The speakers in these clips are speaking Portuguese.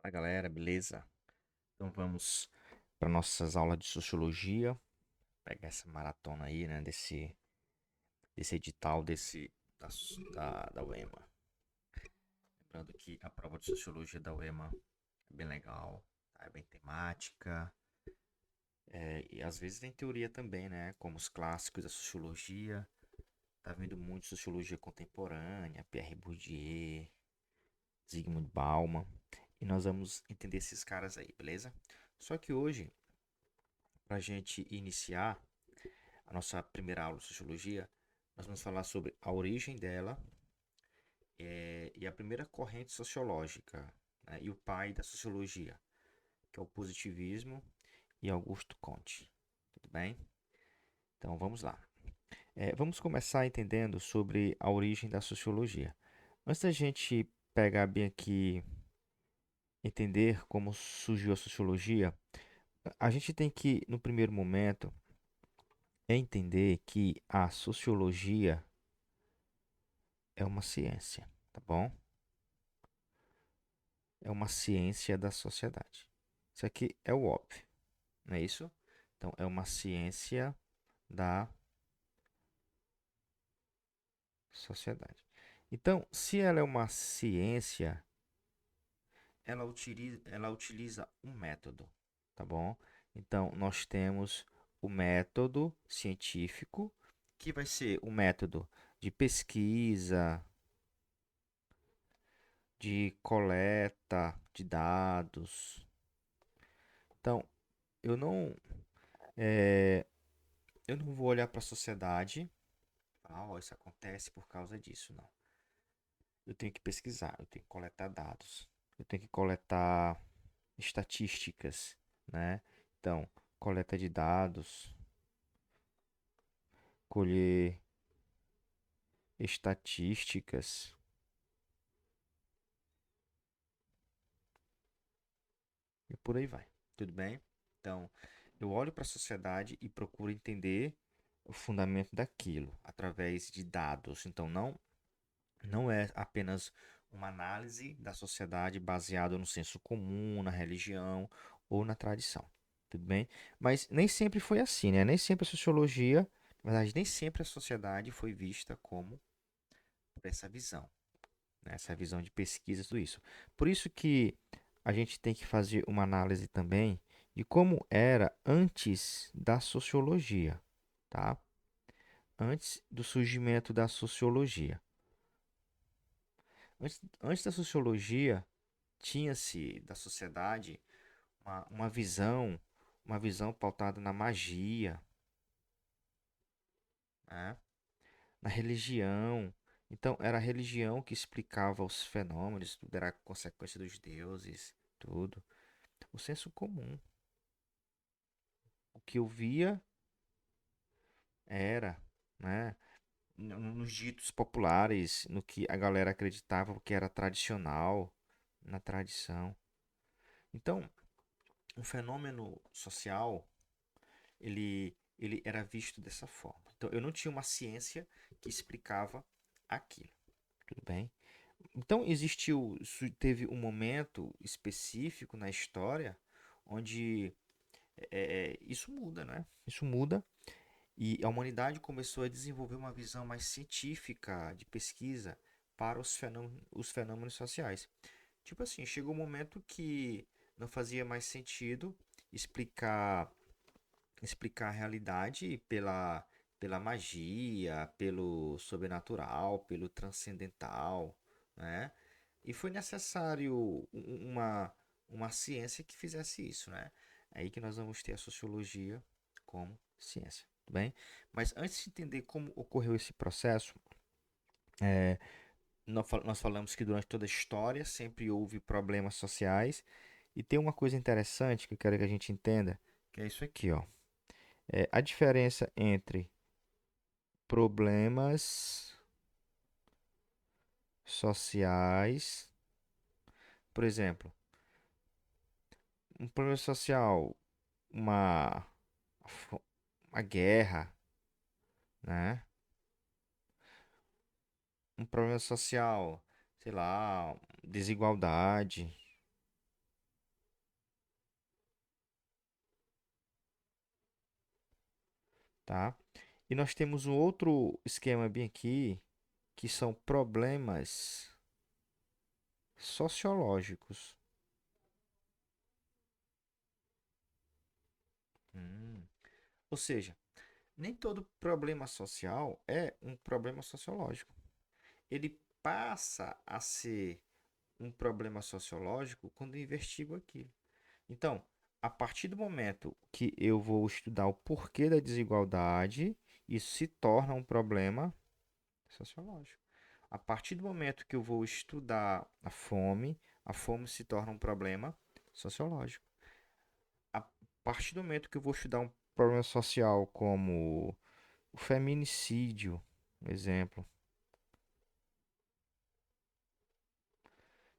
Fala galera, beleza? Então vamos para nossas aulas de sociologia, pegar essa maratona aí, né, desse edital da UEMA. Lembrando que a prova de sociologia da UEMA é bem legal, tá? É bem temática, e às vezes tem teoria também, né, como os clássicos da sociologia. Tá vendo muito sociologia contemporânea, Pierre Bourdieu, Zygmunt Bauman, e nós vamos entender esses caras aí, beleza? Só que hoje, para a gente iniciar a nossa primeira aula de sociologia, nós vamos falar sobre a origem dela, e a primeira corrente sociológica, né, e o pai da sociologia, que é o positivismo e Augusto Comte. Tudo bem? Então vamos lá. Vamos começar entendendo sobre a origem da sociologia. Antes da gente pegar bem aqui, entender como surgiu a sociologia, a gente tem que, no primeiro momento, entender que a sociologia é uma ciência, tá bom? É uma ciência da sociedade. Isso aqui é o óbvio, não é isso? Então, é uma ciência da sociedade. Então, se ela é uma ciência, ela utiliza um método, tá bom? Então, nós temos o método científico, que vai ser o método de pesquisa, de coleta de dados. Então, eu não, eh, eu não vou olhar para a sociedade. Ah, ó, isso acontece por causa disso, não. Eu tenho que pesquisar, eu tenho que coletar dados, eu tenho que coletar estatísticas, né? Então, coleta de dados, colher estatísticas e por aí vai. Tudo bem? Então, eu olho para a sociedade e procuro entender o fundamento daquilo através de dados. Então, não é apenas uma análise da sociedade baseada no senso comum, na religião ou na tradição. Tudo bem? Mas nem sempre foi assim, né? Nem sempre a sociologia, na verdade, nem sempre a sociedade foi vista como por essa visão, né? Essa visão de pesquisa, tudo isso. Por isso que a gente tem que fazer uma análise também de como era antes da sociologia, tá? Antes do surgimento da sociologia. Antes da sociologia, tinha-se da sociedade uma visão pautada na magia, né? Na religião. Então, era a religião que explicava os fenômenos, tudo era consequência dos deuses, tudo. O senso comum. O que eu via era, né? Nos ditos populares, no que a galera acreditava que era tradicional, na tradição. Então, um fenômeno social ele era visto dessa forma. Então, eu não tinha uma ciência que explicava aquilo, tudo bem? Então, teve um momento específico na história onde isso muda, né? Isso muda e a humanidade começou a desenvolver uma visão mais científica de pesquisa para os fenômenos sociais. Tipo assim, chegou um momento que não fazia mais sentido explicar explicar a realidade pela magia, pelo sobrenatural, pelo transcendental, né? E foi necessário uma ciência que fizesse isso, né? É aí que nós vamos ter a sociologia como ciência, tudo bem? Mas antes de entender como ocorreu esse processo, é, nós falamos que durante toda a história sempre houve problemas sociais e tem uma coisa interessante que eu quero que a gente entenda, que é isso aqui, ó. A diferença entre problemas sociais, por exemplo, um problema social, uma, uma guerra, né? Um problema social, sei lá, desigualdade, tá? E nós temos um outro esquema bem aqui, que são problemas sociológicos. Hum. Ou seja, nem todo problema social é um problema sociológico. Ele passa a ser um problema sociológico quando eu investigo aquilo. Então, a partir do momento que eu vou estudar o porquê da desigualdade, isso se torna um problema sociológico. A partir do momento que eu vou estudar a fome se torna um problema sociológico. A partir do momento que eu vou estudar um problema social como o feminicídio, um exemplo,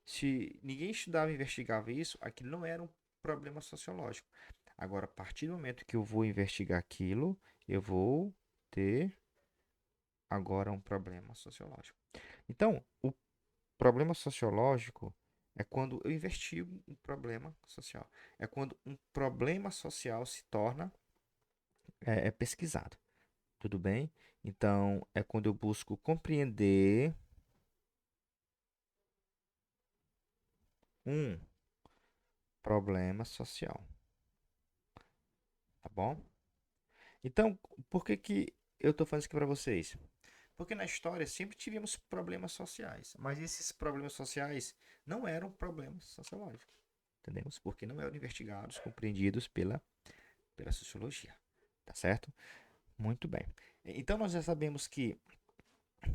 se ninguém estudava e investigava isso, aquilo não era um problema sociológico. Agora, a partir do momento que eu vou investigar aquilo, eu vou ter agora um problema sociológico. Então, o problema sociológico é quando eu investigo um problema social. É quando um problema social se torna pesquisado. Tudo bem? Então, é quando eu busco compreender um problema social. Tá bom? Então, por que que eu estou falando isso aqui para vocês? Porque na história sempre tivemos problemas sociais, mas esses problemas sociais não eram problemas sociológicos, entendemos? Porque não eram investigados, compreendidos pela sociologia, tá certo? Muito bem. Então nós já sabemos que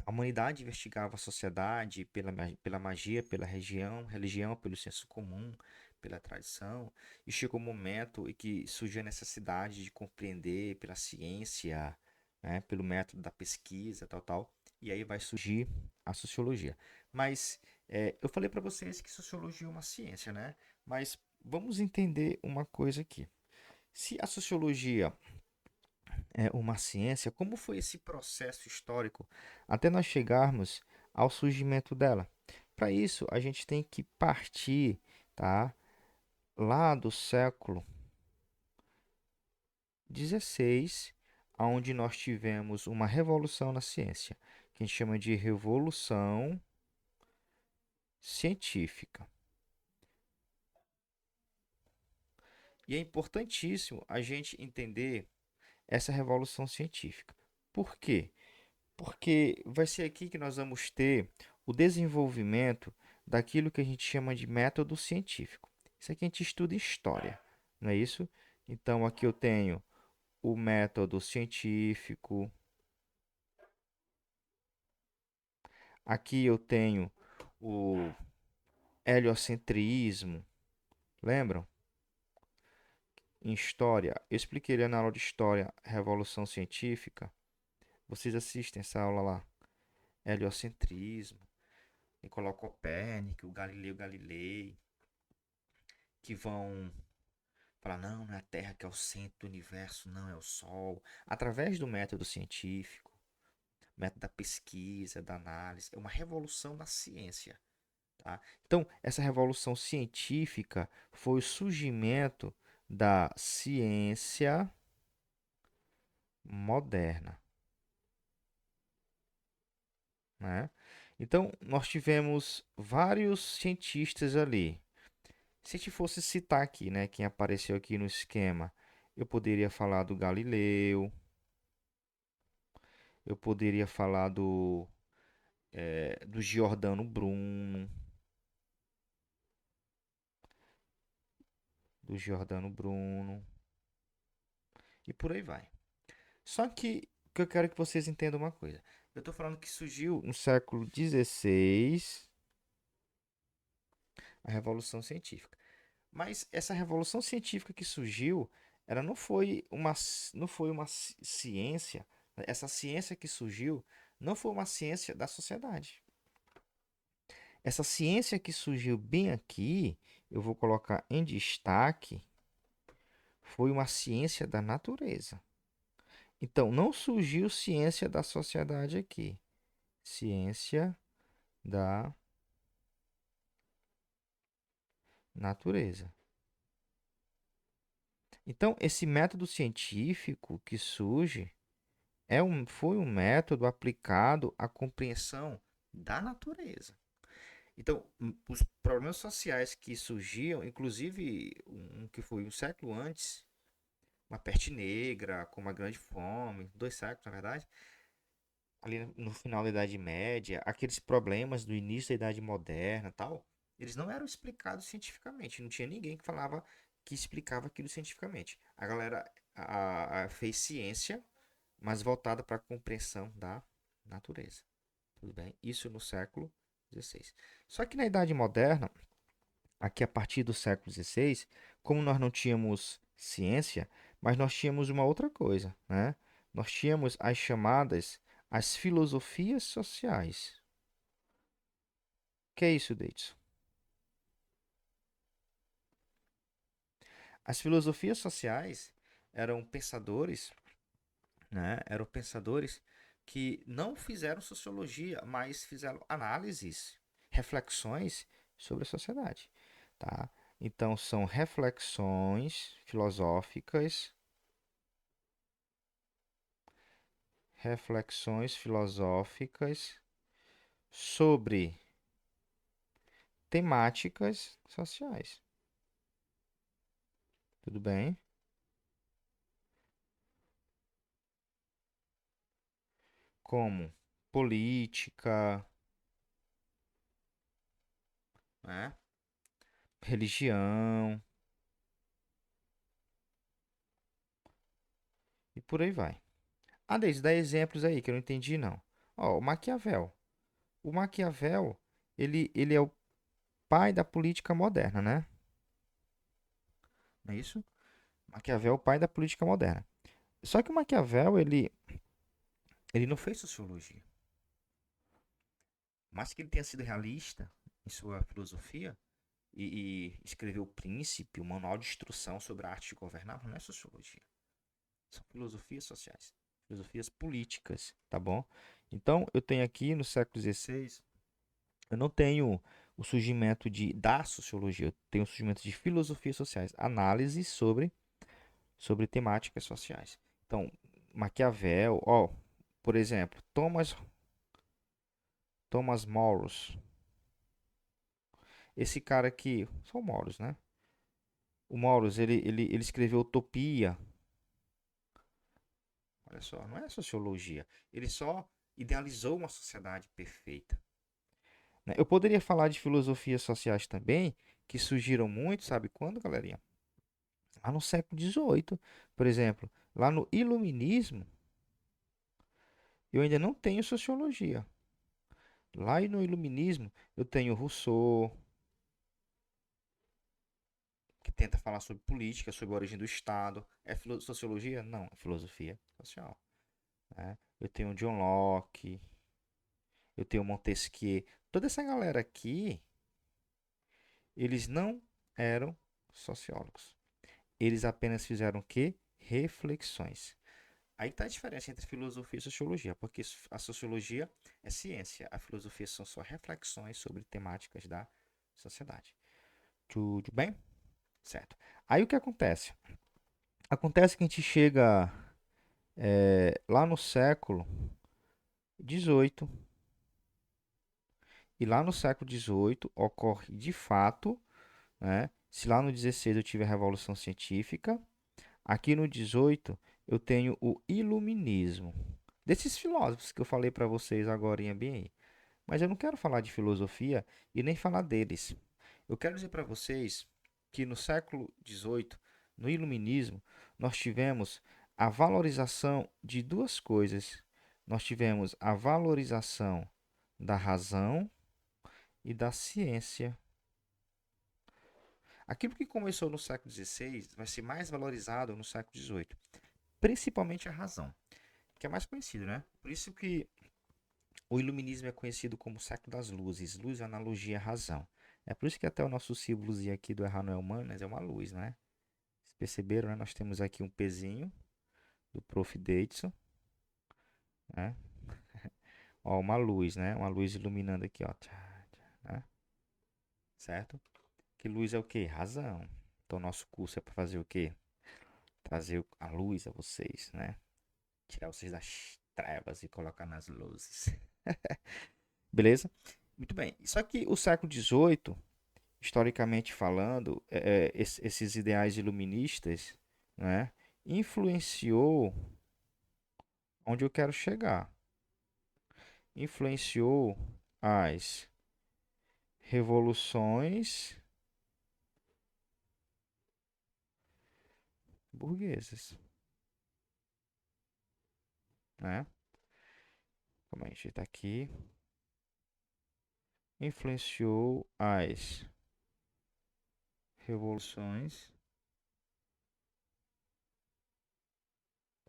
a humanidade investigava a sociedade pela magia, pela religião, pelo senso comum, pela tradição, e chegou um momento em que surgiu a necessidade de compreender pela ciência, né, pelo método da pesquisa, tal, tal, e aí vai surgir a sociologia. Mas eu falei para vocês que sociologia é uma ciência, né? Mas vamos entender uma coisa aqui. Se a sociologia é uma ciência, como foi esse processo histórico até nós chegarmos ao surgimento dela? Para isso, a gente tem que partir, tá, lá do século XVI, onde nós tivemos uma revolução na ciência, que a gente chama de revolução científica. E é importantíssimo a gente entender essa revolução científica. Por quê? Porque vai ser aqui que nós vamos ter o desenvolvimento daquilo que a gente chama de método científico. Isso aqui a gente estuda em história, não é isso? Então aqui eu tenho o método científico, aqui eu tenho o heliocentrismo, lembram? Em história, eu expliquei na aula de história, revolução científica. Vocês assistem essa aula lá, heliocentrismo, Nicolau Copérnico, Galileu Galilei, que vão falar, não, não é a Terra que é o centro do universo, não é o Sol. Através do método científico, método da pesquisa, da análise, é uma revolução na ciência. Tá? Então, essa revolução científica foi o surgimento da ciência moderna. Né? Então, nós tivemos vários cientistas ali. Se a gente fosse citar aqui, né, quem apareceu aqui no esquema, eu poderia falar do Galileu, eu poderia falar do Giordano Bruno, do Giordano Bruno, e por aí vai. Só que eu quero que vocês entendam uma coisa. Eu estou falando que surgiu no século XVI a Revolução Científica. Mas essa Revolução Científica que surgiu, ela não foi uma ciência, essa ciência que surgiu não foi uma ciência da sociedade. Essa ciência que surgiu bem aqui, eu vou colocar em destaque, foi uma ciência da natureza. Então, não surgiu ciência da sociedade aqui. Ciência da natureza. Então, esse método científico que surge, Foi um método aplicado à compreensão da natureza. Então, os problemas sociais que surgiam, inclusive um que foi um século antes, uma peste negra, como a Grande Fome, 2 séculos, na verdade, ali no final da Idade Média, aqueles problemas do início da Idade Moderna, tal, eles não eram explicados cientificamente. Não tinha ninguém que falava que explicava aquilo cientificamente. A galera fez ciência, mas voltada para a compreensão da natureza. Tudo bem? Isso no século XVI. Só que na Idade Moderna, aqui a partir do século XVI, como nós não tínhamos ciência, mas nós tínhamos uma outra coisa, né? Nós tínhamos as chamadas as filosofias sociais. O que é isso, Deitson? As filosofias sociais eram pensadores, né? Eram pensadores que não fizeram sociologia, mas fizeram análises, reflexões sobre a sociedade, tá? Então são reflexões filosóficas sobre temáticas sociais. Tudo bem? Como política, né? Religião e por aí vai. Ah, Deise, dá exemplos aí que eu não entendi não. Ó, o Maquiavel. O Maquiavel, ele é o pai da política moderna, né? Não é isso? Maquiavel é o pai da política moderna. Só que o Maquiavel, ele não fez sociologia. Mas que ele tenha sido realista em sua filosofia e escreveu o Príncipe, o Manual de Instrução sobre a Arte de Governar, não é sociologia. São filosofias sociais, filosofias políticas, tá bom? Então, eu tenho aqui no século XVI, eu não tenho o surgimento da sociologia, eu tenho o surgimento de filosofias sociais, análise sobre temáticas sociais. Então, Maquiavel, ó, por exemplo, Thomas Morus, esse cara aqui, são Morus, né? O Morus, ele escreveu Utopia. Olha só, não é sociologia. Ele só idealizou uma sociedade perfeita, né? Eu poderia falar de filosofias sociais também, que surgiram muito, sabe quando, galerinha? Lá no século XVIII, por exemplo. Lá no Iluminismo, eu ainda não tenho sociologia. Lá no Iluminismo, eu tenho Rousseau, que tenta falar sobre política, sobre a origem do Estado. É sociologia? Não, é filosofia social, né? Eu tenho John Locke, eu tenho Montesquieu. Toda essa galera aqui, eles não eram sociólogos. Eles apenas fizeram o quê? Reflexões. Aí está a diferença entre filosofia e sociologia, porque a sociologia é ciência, a filosofia são só reflexões sobre temáticas da sociedade. Tudo bem? Certo. Aí o que acontece? Acontece que a gente chega lá no século XVIII, e lá no século XVIII ocorre de fato, né? Se lá no XVI eu tive a Revolução Científica, aqui no XVIII eu tenho o Iluminismo. Desses filósofos que eu falei para vocês agora em bem. Mas eu não quero falar de filosofia e nem falar deles. Eu quero dizer para vocês que no século XVIII, no Iluminismo, nós tivemos a valorização de duas coisas. Nós tivemos a valorização da razão e da ciência. Aquilo que começou no século XVI vai ser mais valorizado no século XVIII, principalmente a razão, que é mais conhecido, né? Por isso que o iluminismo é conhecido como o século das luzes. Luz é analogia à razão. É por isso que até o nosso símbolozinho aqui do Errar Não é Humanas é uma luz, né? Vocês perceberam, né? Nós temos aqui um pezinho do Prof. Davidson, né? Ó, uma luz, né? Uma luz iluminando aqui, ó. Tchá, tchá, né? Certo? Que luz é o quê? Razão. Então, nosso curso é para fazer o quê? Trazer a luz a vocês, né? Tirar vocês das trevas e colocar nas luzes. Beleza? Muito bem. Só que o século XVIII, historicamente falando, esses ideais iluministas, né, influenciou onde eu quero chegar. Influenciou as revoluções burguesas, né? Como a gente está aqui, influenciou as revoluções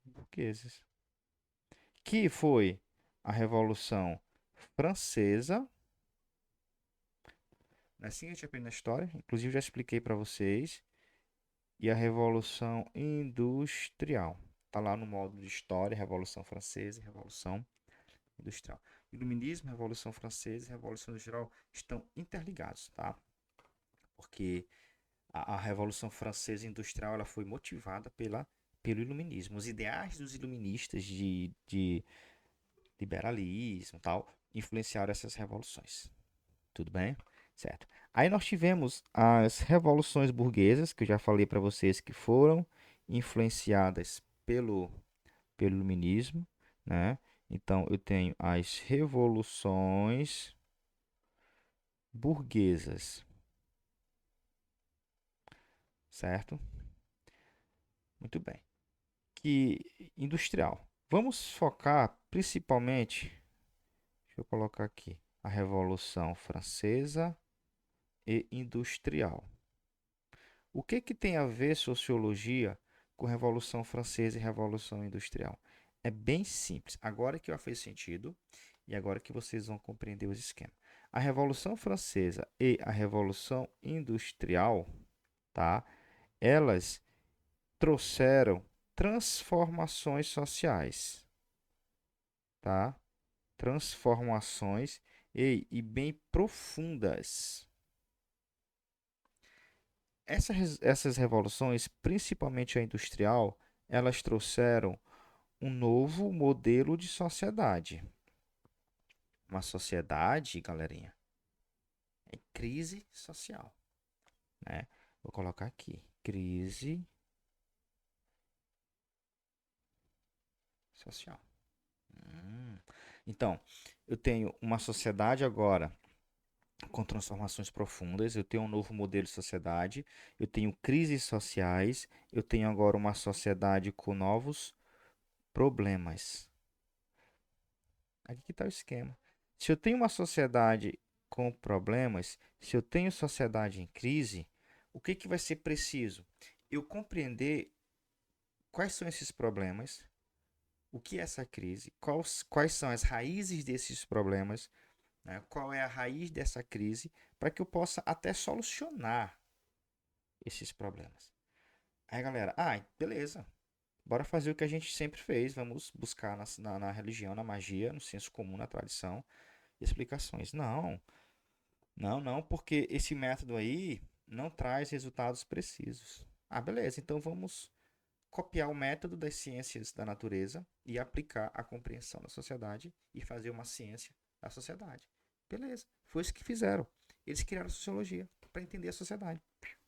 burguesas, que foi a Revolução Francesa, né? Assim a gente aprende na história, inclusive já expliquei para vocês, e a Revolução Industrial. Está lá no módulo de História, Revolução Francesa e Revolução Industrial. Iluminismo, Revolução Francesa e Revolução Industrial estão interligados, tá? Porque a Revolução Francesa Industrial ela foi motivada pelo Iluminismo. Os ideais dos iluministas de liberalismo e tal influenciaram essas revoluções. Tudo bem? Certo. Aí nós tivemos as revoluções burguesas, que eu já falei para vocês que foram influenciadas pelo iluminismo, né? Então eu tenho as revoluções burguesas, certo? Muito bem. Que industrial. Vamos focar principalmente, deixa eu colocar aqui, a Revolução Francesa e Industrial. O que que tem a ver sociologia com Revolução Francesa e Revolução Industrial? É bem simples. Agora que já fez sentido e agora que vocês vão compreender os esquemas. A Revolução Francesa e a Revolução Industrial, tá? Elas trouxeram transformações sociais, tá? Transformações e bem profundas. Essas revoluções, principalmente a industrial, elas trouxeram um novo modelo de sociedade. Uma sociedade, galerinha, em crise social, né? Vou colocar aqui, crise social. Então, eu tenho uma sociedade agora com transformações profundas, eu tenho um novo modelo de sociedade, eu tenho crises sociais, eu tenho agora uma sociedade com novos problemas. Aqui que está o esquema. Se eu tenho uma sociedade com problemas, se eu tenho sociedade em crise, o que que vai ser preciso? Eu compreender quais são esses problemas, o que é essa crise, quais são as raízes desses problemas, né? Qual é a raiz dessa crise, para que eu possa até solucionar esses problemas. Aí, galera, beleza. Bora fazer o que a gente sempre fez. Vamos buscar na religião, na magia, no senso comum, na tradição, explicações. Não, não, porque esse método aí não traz resultados precisos. Beleza, então vamos copiar o método das ciências da natureza e aplicar a compreensão da sociedade e fazer uma ciência da sociedade. Beleza, foi isso que fizeram. Eles criaram a sociologia para entender a sociedade.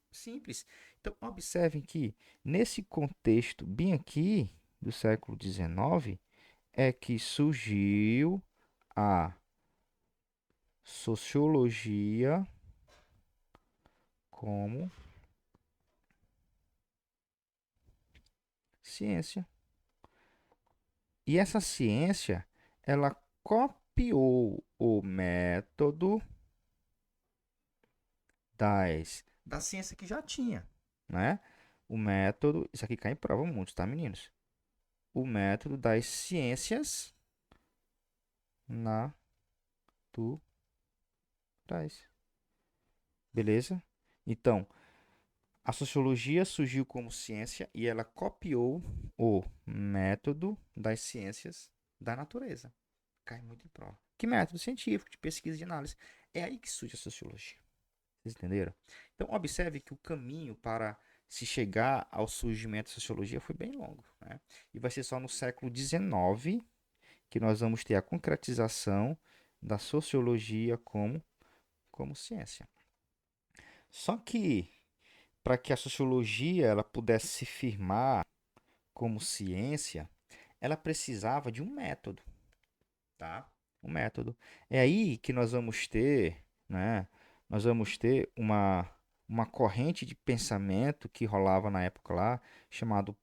Simples. Então, observem que nesse contexto bem aqui do século XIX é que surgiu a sociologia como ciência. E essa ciência, ela copiou o método da ciência que já tinha, né? O método, isso aqui cai em prova muito, tá, meninos? O método das ciências naturais. Beleza? Então, a sociologia surgiu como ciência e ela copiou o método das ciências da natureza. Cai muito em prova. Que método científico, de pesquisa e de análise. É aí que surge a sociologia. Vocês entenderam? Então, observe que o caminho para se chegar ao surgimento da sociologia foi bem longo, né? E vai ser só no século XIX que nós vamos ter a concretização da sociologia como ciência. Só que para que a sociologia ela pudesse se firmar como ciência, ela precisava de um método, tá? Um método. É aí que nós vamos ter, né? Nós vamos ter uma corrente de pensamento que rolava na época lá, chamado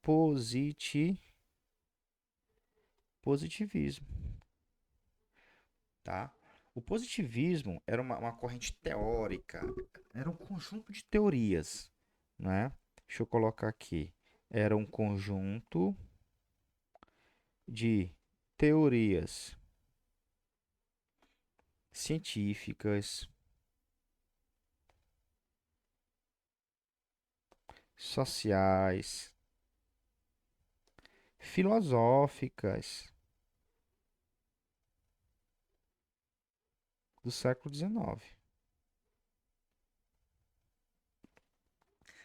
positivismo, tá? O positivismo era uma corrente teórica, era um conjunto de teorias, né? Deixa eu colocar aqui. Era um conjunto de teorias científicas, sociais, filosóficas do século XIX.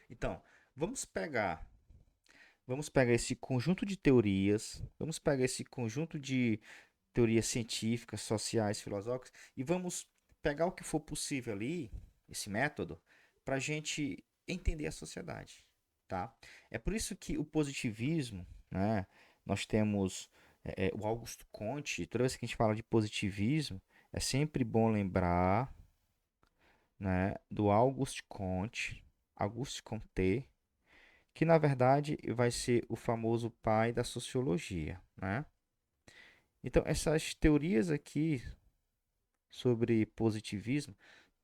Então, vamos pegar, vamos pegar esse conjunto de teorias, vamos pegar esse conjunto de teorias científicas, sociais, filosóficas e vamos pegar o que for possível ali, esse método, para a gente entender a sociedade, tá? É por isso que o positivismo, né? Nós temos o Augusto Comte. Toda vez que a gente fala de positivismo, é sempre bom lembrar, né, do Auguste Comte, que na verdade vai ser o famoso pai da sociologia, né? Então, essas teorias aqui sobre positivismo,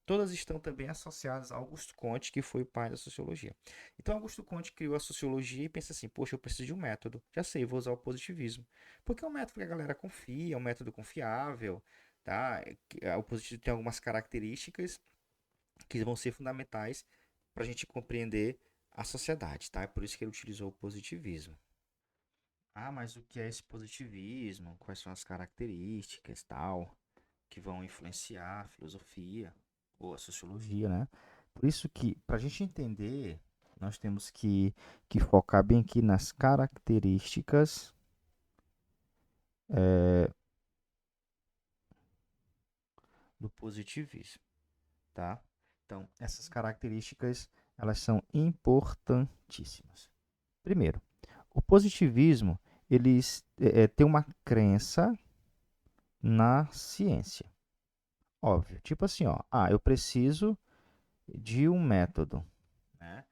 todas estão também associadas a Augusto Comte, que foi o pai da sociologia. Então, Augusto Comte criou a sociologia e pensa assim: poxa, eu preciso de um método. Já sei, vou usar o positivismo. Porque é um método que a galera confia, é um método confiável, tá? O positivismo tem algumas características que vão ser fundamentais para a gente compreender a sociedade, tá? É por isso que ele utilizou o positivismo. Ah, mas o que é esse positivismo? Quais são as características, tal, que vão influenciar a filosofia ou a sociologia, né? Por isso que, para a gente entender, nós temos que focar bem aqui nas características do positivismo, tá? Então, essas características, elas são importantíssimas. Primeiro, o positivismo, eles tem uma crença na ciência. Óbvio, tipo assim, ó, eu preciso de um método, né?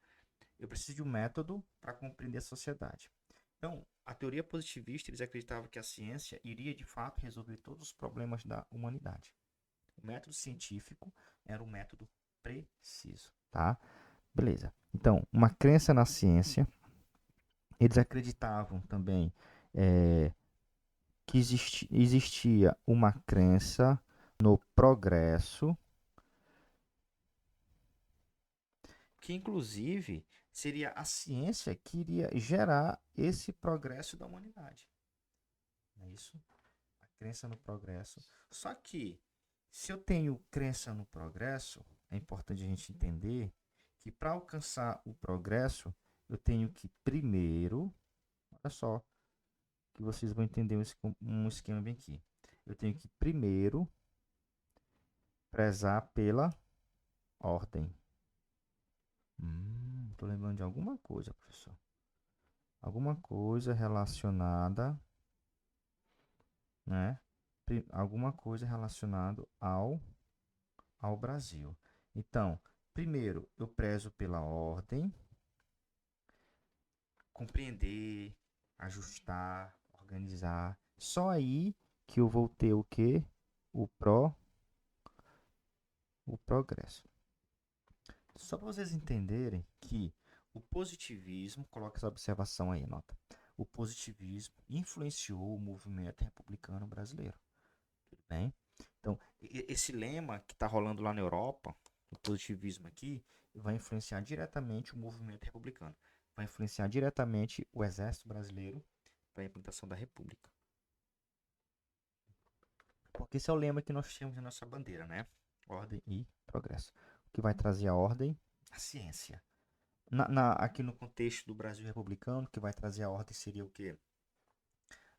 Eu preciso de um método para compreender a sociedade. Então, a teoria positivista, eles acreditavam que a ciência iria de fato resolver todos os problemas da humanidade. O método científico era um método preciso, tá? Beleza. Então, uma crença na ciência. Eles acreditavam também eh, que existia uma crença no progresso, que inclusive seria a ciência que iria gerar esse progresso da humanidade. Não é isso? A crença no progresso. Só que, se eu tenho crença no progresso, é importante a gente entender que para alcançar o progresso, eu tenho que primeiro, olha só, que vocês vão entender um esquema bem aqui. Eu tenho que primeiro prezar pela ordem. Tô lembrando de alguma coisa, professor. Alguma coisa relacionada, né? Alguma coisa relacionada ao Brasil. Então, primeiro, eu prezo pela ordem, compreender, ajustar, organizar. Só aí que eu vou ter o quê? O pro, o progresso. Só para vocês entenderem que o positivismo, coloca essa observação aí, nota. O positivismo influenciou o movimento republicano brasileiro. Tudo bem? Então, esse lema que está rolando lá na Europa, o positivismo aqui, vai influenciar diretamente o movimento republicano. Vai influenciar diretamente o exército brasileiro para a implantação da república. Porque esse é o lema que nós temos na nossa bandeira, né? Ordem e progresso. O que vai trazer a ordem? A ciência. Aqui no contexto do Brasil republicano, que vai trazer a ordem seria o quê?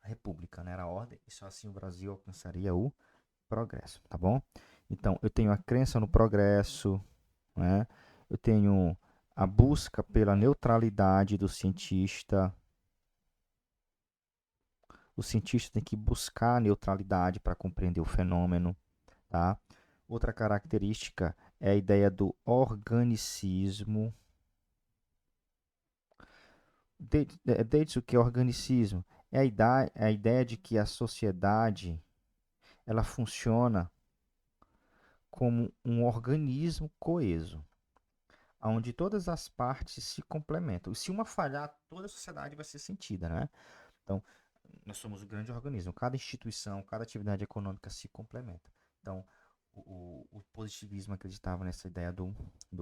A república, né? Era a ordem, e só assim o Brasil alcançaria o progresso, tá bom? Então, eu tenho a crença no progresso, né? Eu tenho a busca pela neutralidade do cientista. O cientista tem que buscar a neutralidade para compreender o fenômeno, tá? Outra característica é a ideia do organicismo. Desde o que é organicismo? É a ideia de que a sociedade ela funciona como um organismo coeso, onde todas as partes se complementam. E se uma falhar, toda a sociedade vai ser sentida, né? Então, nós somos um grande organismo. Cada instituição, cada atividade econômica se complementa. Então, o positivismo acreditava nessa ideia do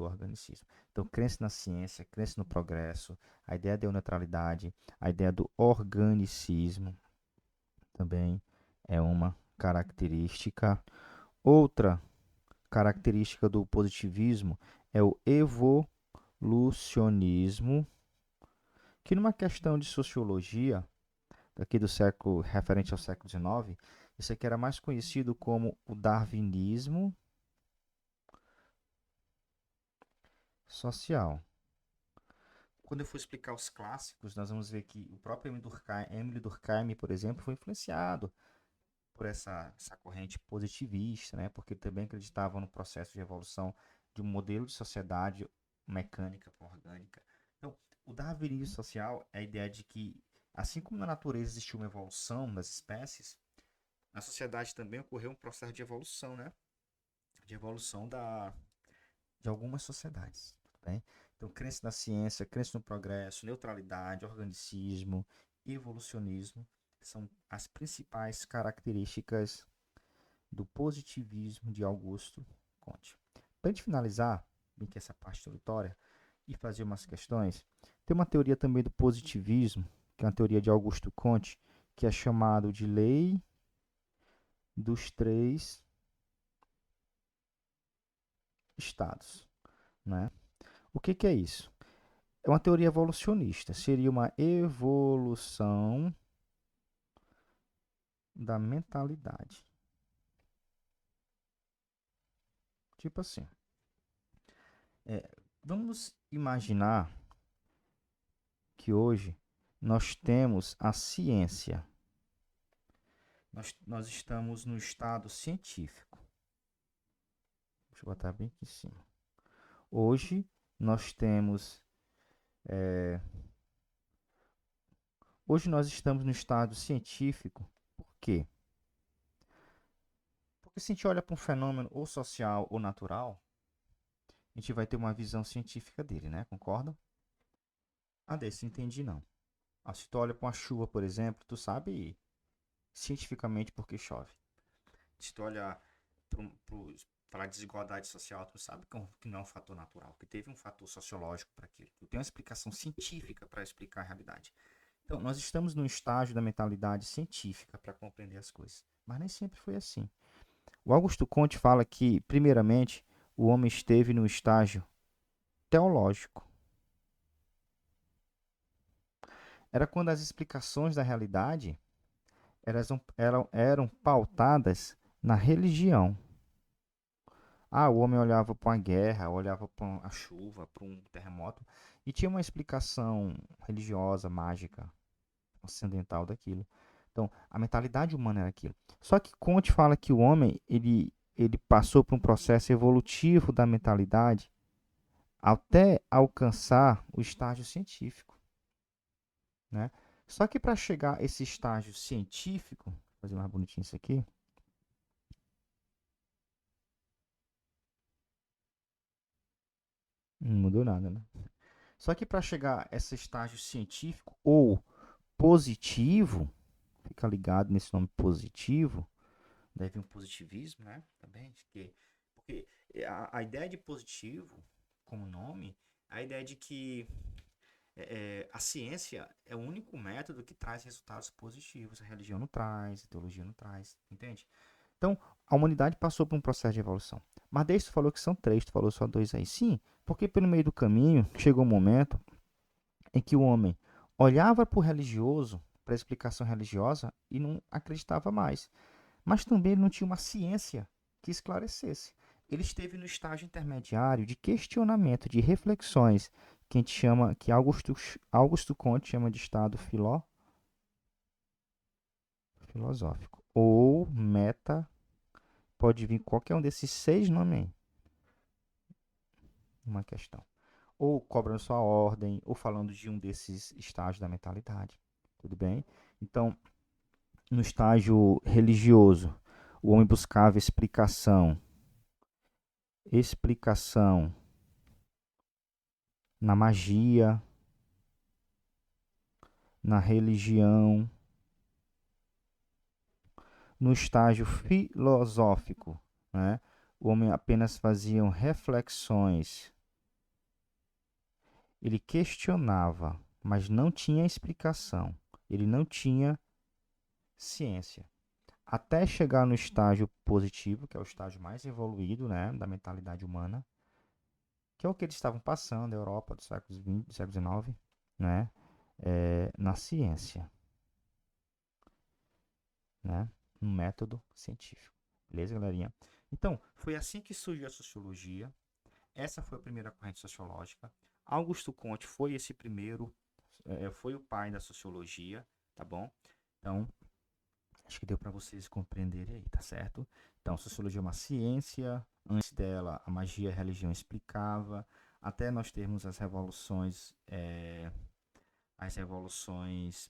organicismo. Então, crença na ciência, crença no progresso, a ideia da neutralidade, a ideia do organicismo também é uma característica. Outra característica do positivismo é o evolucionismo, que numa questão de sociologia, daqui do século, referente ao século XIX, isso aqui era mais conhecido como o darwinismo social. Quando eu for explicar os clássicos, nós vamos ver que o próprio Emile Durkheim, por exemplo, foi influenciado por essa corrente positivista, né? Porque ele também acreditava no processo de evolução de um modelo de sociedade mecânica para orgânica. Então, o darwinismo social é a ideia de que, assim como na natureza existiu uma evolução das espécies, na sociedade também ocorreu um processo de evolução, né? De evolução de algumas sociedades. Tudo bem? Então, crença na ciência, crença no progresso, neutralidade, organicismo, evolucionismo são as principais características do positivismo de Augusto Comte. Para a gente finalizar, bem que essa parte introdutória, e fazer umas questões, tem uma teoria também do positivismo, que é uma teoria de Augusto Comte, que é chamado de lei dos três estados, né? O que é isso? É uma teoria evolucionista. Seria uma evolução da mentalidade. Tipo assim, é, vamos imaginar que hoje nós temos a ciência. Nós estamos no estado científico. Deixa eu botar bem aqui em cima. Hoje nós temos. é, Hoje nós estamos no estado científico. Por quê? Porque se a gente olha para um fenômeno ou social ou natural, a gente vai ter uma visão científica dele, né? Concorda? Ah, desse entendi não. Ah, se tu olha para uma chuva, por exemplo, tu sabe cientificamente por que chove. Se tu olhar para a desigualdade social, tu sabe que não é um fator natural, que teve um fator sociológico para aquilo. Tu tem uma explicação científica para explicar a realidade. Então, nós estamos num estágio da mentalidade científica para compreender as coisas. Mas nem sempre foi assim. O Augusto Comte fala que, primeiramente, o homem esteve num estágio teológico. Era quando as explicações da realidade eram pautadas na religião. Ah, o homem olhava para uma guerra, olhava para a chuva, para um terremoto, e tinha uma explicação religiosa, mágica, transcendental daquilo. Então, a mentalidade humana era aquilo. Só que Comte fala que o homem, ele passou por um processo evolutivo da mentalidade até alcançar o estágio científico, né? Só que para chegar a esse estágio científico, vou fazer mais bonitinho isso aqui, não mudou nada, né? Só que para chegar a esse estágio científico ou positivo, fica ligado nesse nome positivo, deve um positivismo, né? Também, porque a ideia de positivo, como nome, a ideia de que a ciência é o único método que traz resultados positivos. A religião não traz, a teologia não traz, entende? Então, a humanidade passou por um processo de evolução. Mas desde tu falou que são três, tu falou só dois aí. Sim, porque pelo meio do caminho chegou um momento em que o homem olhava para o religioso, para a explicação religiosa, e não acreditava mais. Mas também ele não tinha uma ciência que esclarecesse. Ele esteve no estágio intermediário de questionamento, de reflexões, que a gente chama, que Augusto Comte chama de estado filosófico. Ou meta, pode vir qualquer um desses seis nomes aí, uma questão. Ou cobrando sua ordem, ou falando de um desses estágios da mentalidade. Tudo bem? Então, no estágio religioso, o homem buscava explicação na magia, na religião, no estágio filosófico, né? O homem apenas fazia reflexões, ele questionava, mas não tinha explicação, ele não tinha ciência. Até chegar no estágio positivo, que é o estágio mais evoluído, né, da mentalidade humana, que é o que eles estavam passando na Europa do século XX, do século XIX, né, na ciência, né, no método científico. Beleza, galerinha? Então, foi assim que surgiu a sociologia. Essa foi a primeira corrente sociológica. Augusto Comte foi esse primeiro, foi o pai da sociologia, tá bom? Então, acho que deu para vocês compreenderem aí, tá certo? Então, sociologia é uma ciência. Antes dela, a magia e a religião explicava, até nós termos as revoluções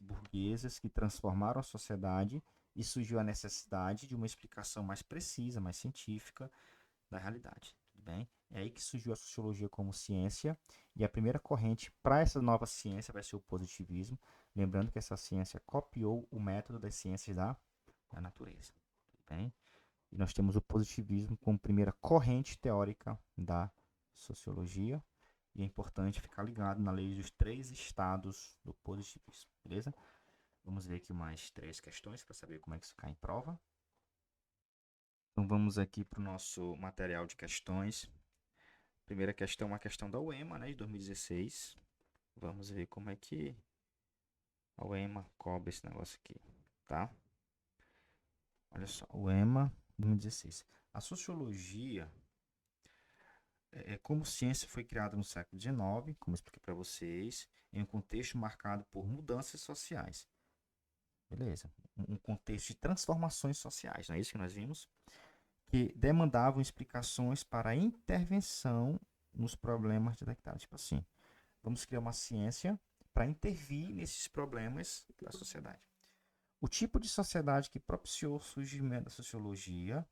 burguesas que transformaram a sociedade e surgiu a necessidade de uma explicação mais precisa, mais científica da realidade. Tudo bem? É aí que surgiu a sociologia como ciência e a primeira corrente para essa nova ciência vai ser o positivismo. Lembrando que essa ciência copiou o método das ciências da natureza. Tudo bem? E nós temos o positivismo como primeira corrente teórica da sociologia. E é importante ficar ligado na lei dos três estados do positivismo, beleza? Vamos ver aqui mais três questões para saber como é que isso cai em prova. Então vamos aqui para o nosso material de questões. Primeira questão, uma questão da UEMA, né, de 2016. Vamos ver como é que a UEMA cobre esse negócio aqui, tá? Olha só, UEMA 2016. A sociologia, como ciência, foi criada no século XIX, como eu expliquei para vocês, em um contexto marcado por mudanças sociais. Beleza? Um contexto de transformações sociais, não é isso que nós vimos? Que demandavam explicações para a intervenção nos problemas detectados. Tipo assim, vamos criar uma ciência para intervir nesses problemas da sociedade. O tipo de sociedade que propiciou o surgimento da sociologia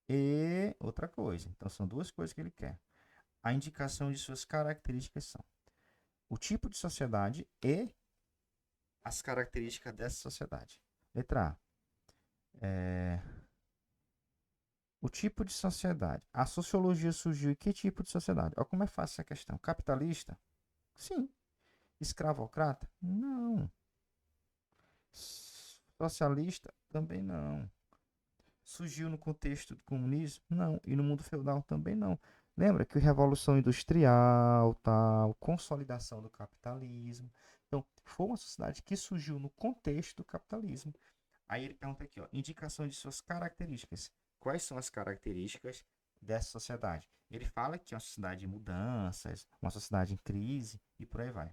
e outra coisa. Então, são duas coisas que ele quer. A indicação de suas características são o tipo de sociedade e as características dessa sociedade. Letra A. O tipo de sociedade. A sociologia surgiu em que tipo de sociedade? Olha como é fácil essa questão. Capitalista? Sim. Escravocrata? Não. Socialista? Também não. Surgiu no contexto do comunismo? Não. E no mundo feudal também não. Lembra que a Revolução Industrial, tal, consolidação do capitalismo. Então, foi uma sociedade que surgiu no contexto do capitalismo. Aí ele pergunta aqui, ó, indicação de suas características. Quais são as características dessa sociedade? Ele fala que é uma sociedade de mudanças, uma sociedade em crise e por aí vai.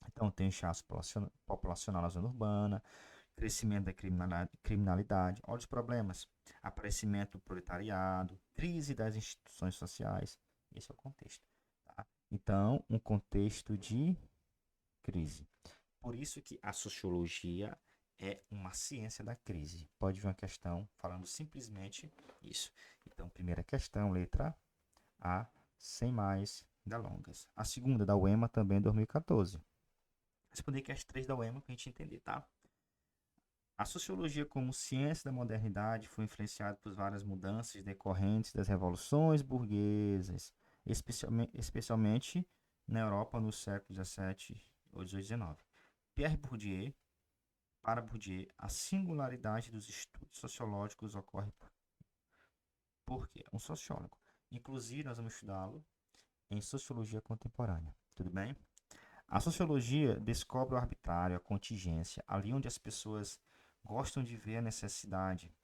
Então, tem inchaço populacional na zona urbana, crescimento da criminalidade. Olha os problemas. Aparecimento do proletariado, crise das instituições sociais. Esse é o contexto. Tá? Então, um contexto de crise. Por isso que a sociologia é uma ciência da crise. Pode vir uma questão falando simplesmente isso. Então, primeira questão, letra A, sem mais delongas. A segunda da UEMA também 2014. Responder aqui as três da UEMA para a gente entender, tá? A sociologia como ciência da modernidade foi influenciada por várias mudanças decorrentes das revoluções burguesas, especialmente na Europa nos séculos XVII ou XVIII e XIX. Pierre Bourdieu Para Bourdieu, a singularidade dos estudos sociológicos ocorre por quê? Um sociólogo. Inclusive, nós vamos estudá-lo em sociologia contemporânea. Tudo bem? A sociologia descobre o arbitrário, a contingência, ali onde as pessoas gostam de ver a necessidade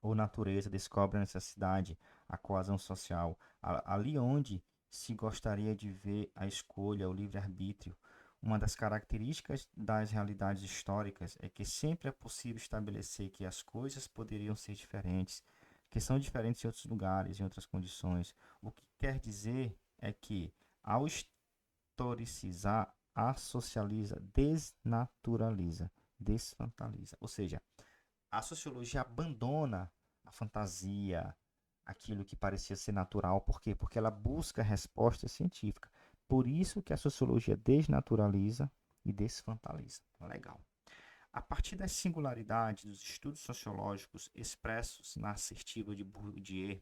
ou natureza, descobre a necessidade, a coesão social, ali onde se gostaria de ver a escolha, o livre-arbítrio. Uma das características das realidades históricas é que sempre é possível estabelecer que as coisas poderiam ser diferentes, que são diferentes em outros lugares, em outras condições. O que quer dizer é que, ao historicizar, assocializa, desnaturaliza, desfantaliza. Ou seja, a sociologia abandona a fantasia, aquilo que parecia ser natural. Por quê? Porque ela busca resposta científica. Por isso que a sociologia desnaturaliza e desfantaliza. Legal. A partir das singularidades dos estudos sociológicos expressos na assertiva de Bourdieu,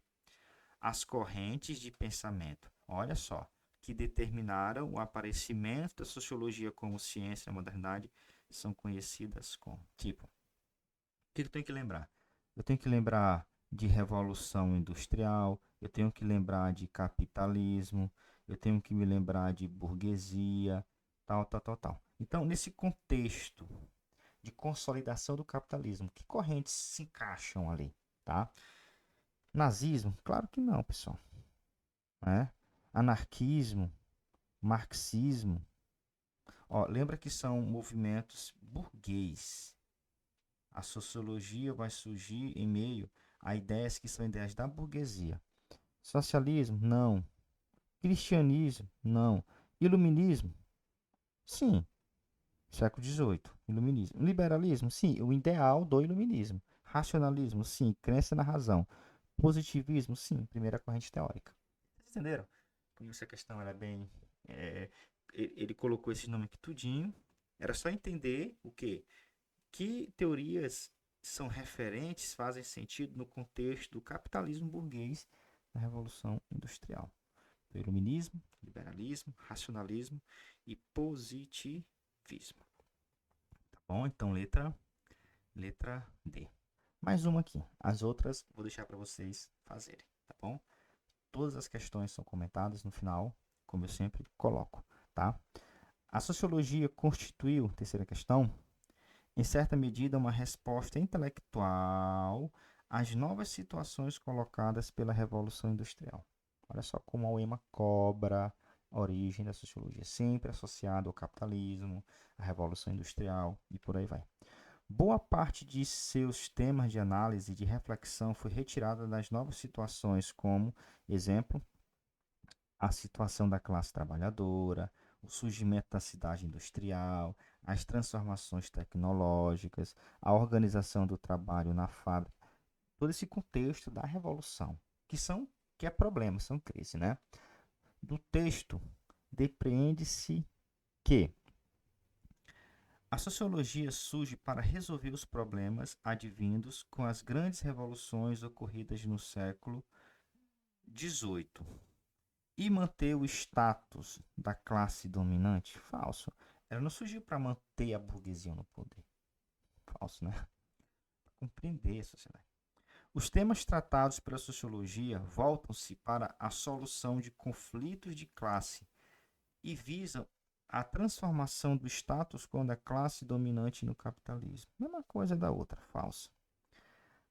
as correntes de pensamento, olha só, que determinaram o aparecimento da sociologia como ciência na modernidade, são conhecidas como, tipo, o que eu tenho que lembrar? Eu tenho que lembrar de revolução industrial, eu tenho que lembrar de capitalismo, eu tenho que me lembrar de burguesia, tal, tal, tal, tal. Então, nesse contexto de consolidação do capitalismo, que correntes se encaixam ali, tá? Nazismo? Claro que não, pessoal. Né? Anarquismo, marxismo. Ó, lembra que são movimentos burguês. A sociologia vai surgir em meio a ideias que são ideias da burguesia. Socialismo? Não. Cristianismo? Não. Iluminismo? Sim. Século XVIII. Iluminismo. Liberalismo? Sim. O ideal do iluminismo. Racionalismo? Sim. Crença na razão. Positivismo? Sim. Primeira corrente teórica. Vocês entenderam? Como essa questão era bem. é, ele colocou esse nome aqui tudinho. Era só entender o quê? Que teorias são referentes, fazem sentido no contexto do capitalismo burguês da Revolução Industrial. Do iluminismo, liberalismo, racionalismo e positivismo. Tá bom? Então, letra D. Mais uma aqui. As outras vou deixar para vocês fazerem, tá bom? Todas as questões são comentadas no final, como eu sempre coloco, tá? A sociologia constituiu, terceira questão, em certa medida, uma resposta intelectual às novas situações colocadas pela Revolução Industrial. Olha só como a UEMA cobra a origem da sociologia, sempre associada ao capitalismo, à Revolução Industrial e por aí vai. Boa parte de seus temas de análise e de reflexão foi retirada das novas situações, como, exemplo, a situação da classe trabalhadora, o surgimento da cidade industrial, as transformações tecnológicas, a organização do trabalho na fábrica, todo esse contexto da revolução, que é problema, são crise, né? Do texto depreende-se que a sociologia surge para resolver os problemas advindos com as grandes revoluções ocorridas no século XVIII e manter o status da classe dominante? Falso. Ela não surgiu para manter a burguesia no poder. Falso, né? Para compreender a sociedade. Os temas tratados pela sociologia voltam-se para a solução de conflitos de classe e visam a transformação do status quo da classe dominante no capitalismo. Mesma coisa da outra, falso.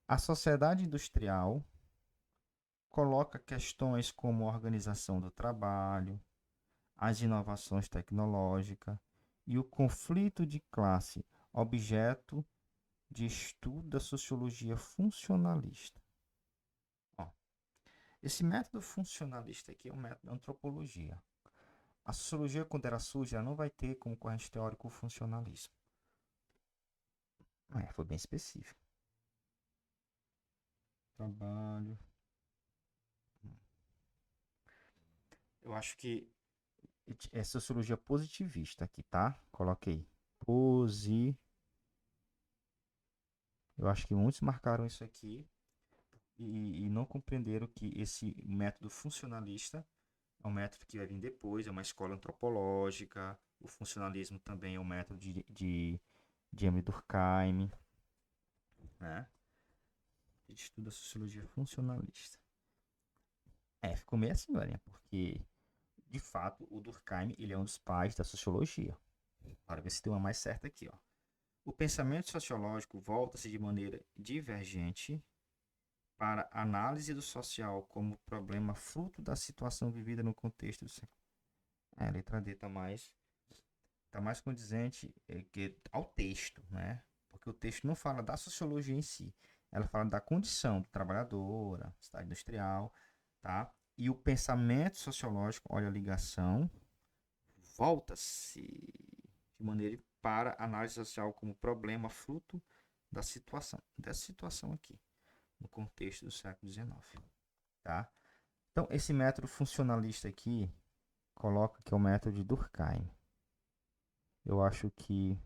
A sociedade industrial coloca questões como a organização do trabalho, as inovações tecnológicas e o conflito de classe, objeto de estudo da sociologia funcionalista. Ó, esse método funcionalista aqui é um método da antropologia. A sociologia, quando ela surge, ela não vai ter como corrente teórica o funcionalismo. Foi bem específico. Trabalho. Eu acho que é sociologia positivista aqui, tá? Coloquei. Eu acho que muitos marcaram isso aqui e não compreenderam que esse método funcionalista é um método que vai vir depois, é uma escola antropológica. O funcionalismo também é um método de Emile Durkheim, né? A gente estuda sociologia funcionalista. Ficou meio assim, galerinha, porque, de fato, o Durkheim, ele é um dos pais da sociologia. Para ver se tem uma mais certa aqui, ó. O pensamento sociológico volta-se de maneira divergente para a análise do social como problema fruto da situação vivida no contexto do século. A letra D tá mais condizente ao texto, né? Porque o texto não fala da sociologia em si, ela fala da condição do trabalhadora, cidade industrial, tá? E o pensamento sociológico, olha a ligação, volta-se de maneira para a análise social como problema fruto dessa situação aqui, no contexto do século XIX, tá? Então, esse método funcionalista aqui, coloca que é o método de Durkheim. Eu acho que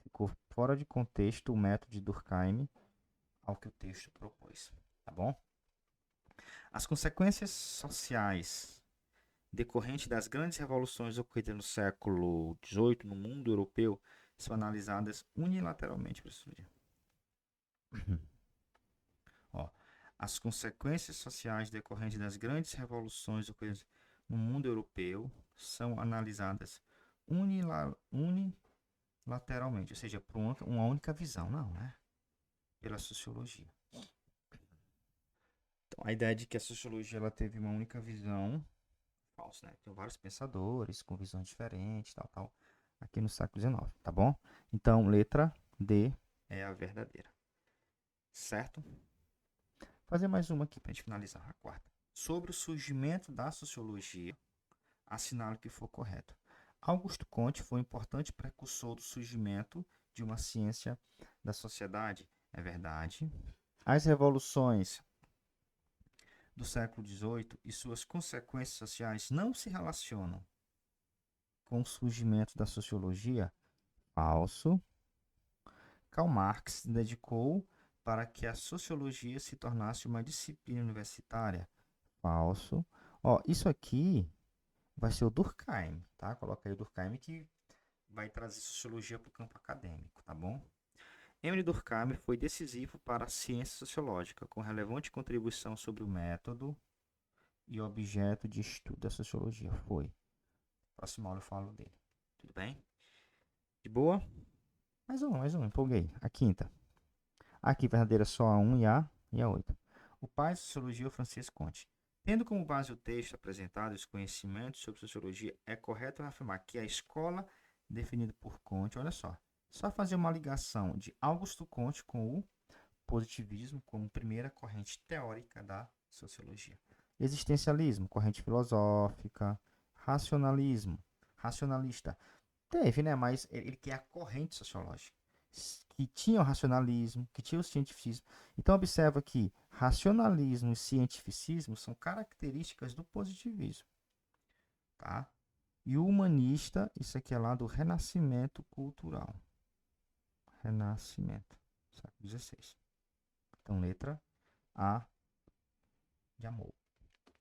ficou fora de contexto o método de Durkheim ao que o texto propôs, tá bom? As consequências sociais decorrentes das grandes revoluções ocorridas no século XVIII no mundo europeu são analisadas unilateralmente pela sociologia. Ó, as consequências sociais decorrentes das grandes revoluções ocorridas no mundo europeu são analisadas unilateralmente, ou seja, por uma única visão, não, né? Pela sociologia. Então, a ideia de que a sociologia ela teve uma única visão, falso, né? Tem vários pensadores com visões diferentes, tal, aqui no século XIX, tá bom? Então, letra D é a verdadeira, certo? Fazer mais uma aqui para a gente finalizar, a quarta. Sobre o surgimento da sociologia, assinale que for correto. Augusto Comte foi um importante precursor do surgimento de uma ciência da sociedade. É verdade. As revoluções do século XVIII e suas consequências sociais não se relacionam com o surgimento da sociologia? Falso. Karl Marx se dedicou para que a sociologia se tornasse uma disciplina universitária? Falso. Ó, isso aqui vai ser o Durkheim, tá? Coloca aí o Durkheim que vai trazer sociologia para o campo acadêmico, tá bom? Emile Durkheim foi decisivo para a ciência sociológica, com relevante contribuição sobre o método e objeto de estudo da sociologia. Foi. Próxima aula eu falo dele. Tudo bem? De boa? Mais um, empolguei. A quinta. Aqui, verdadeira só a 1 e a 8. O pai de sociologia é o Francis Comte. Tendo como base o texto apresentado e os conhecimentos sobre sociologia, é correto afirmar que a escola definida por Comte, olha só fazer uma ligação de Augusto Comte com o positivismo como primeira corrente teórica da sociologia. Existencialismo, corrente filosófica, racionalismo, racionalista. Teve, né? Mas ele que é a corrente sociológica, que tinha o racionalismo, que tinha o cientificismo. Então, observa que racionalismo e cientificismo são características do positivismo, tá? E o humanista, isso aqui é lá do Renascimento cultural. Renascimento, século XVI. Então, letra A de amor.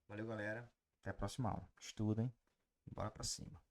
Valeu, galera. Até a próxima aula. Estudem. Bora pra cima.